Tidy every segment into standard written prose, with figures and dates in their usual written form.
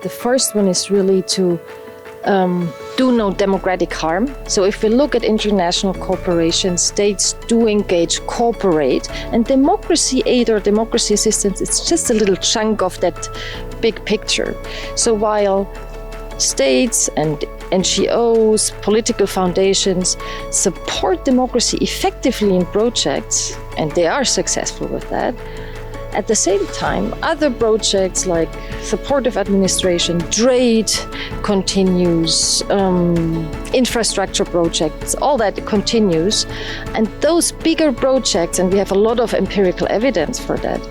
The first one is really to do no democratic harm. So if we look at international cooperation, states do engage, cooperate, and democracy aid or democracy assistance, it's just a little chunk of that big picture. So while states and NGOs, political foundations support democracy effectively in projects, and they are successful with that, at the same time, other projects like supportive administration, trade continues, infrastructure projects, all that continues. And those bigger projects, and we have a lot of empirical evidence for that,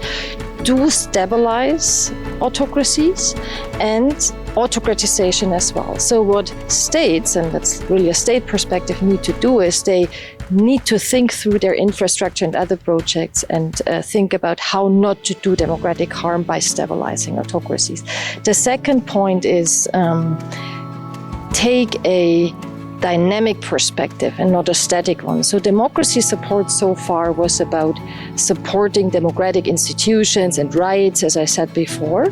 do stabilize autocracies and autocratization as well. So what states, and that's really a state perspective, need to do is they need to think through their infrastructure and other projects and think about how not to do democratic harm by stabilizing autocracies. The second point is take a dynamic perspective and not a static one. So democracy support so far was about supporting democratic institutions and rights, as I said before.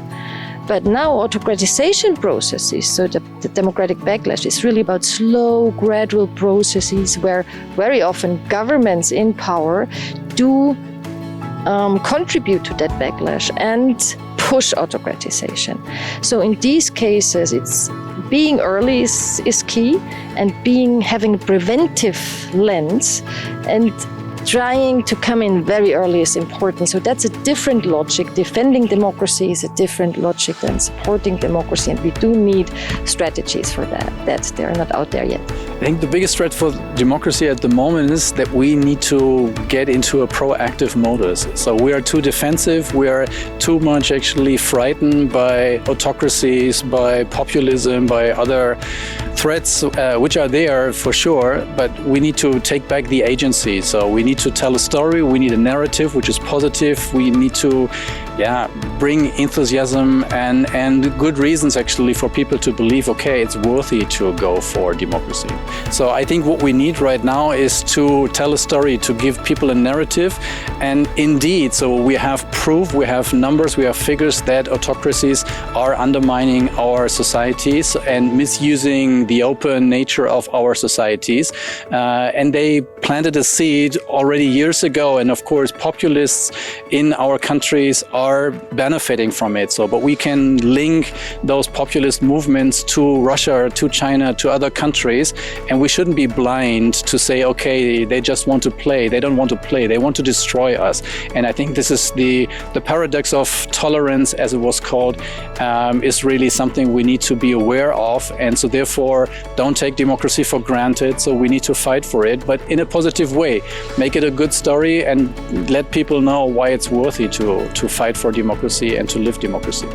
But now autocratization processes, so the democratic backlash, is really about slow, gradual processes where very often governments in power do contribute to that backlash and push autocratization. So in these cases, it's being early is key, and having a preventive lens and trying to come in very early is important. So that's a different logic. Defending democracy is a different logic than supporting democracy, and we do need strategies for that. They're not out there yet. I think the biggest threat for democracy at the moment is that we need to get into a proactive modus. So we are too defensive, we are too much actually frightened by autocracies, by populism, by other threats, which are there for sure, but we need to take back the agency. So we need to tell a story, we need a narrative which is positive, we need to bring enthusiasm and good reasons actually for people to believe, okay, it's worthy to go for democracy. So I think what we need right now is to tell a story, to give people a narrative. And indeed, so we have proof, we have numbers, we have figures that autocracies are undermining our societies and misusing the open nature of our societies. And they planted a seed already years ago. And of course, populists in our countries are benefiting from it. So, but we can link those populist movements to Russia, to China, to other countries. And we shouldn't be blind to say, okay, they just want to play. They don't want to play. They want to destroy us. And I think this is the paradox of tolerance, as it was called, is really something we need to be aware of. And so therefore, don't take democracy for granted. So we need to fight for it, but in a positive way. Make it a good story and let people know why it's worthy to fight for democracy and to live democracy.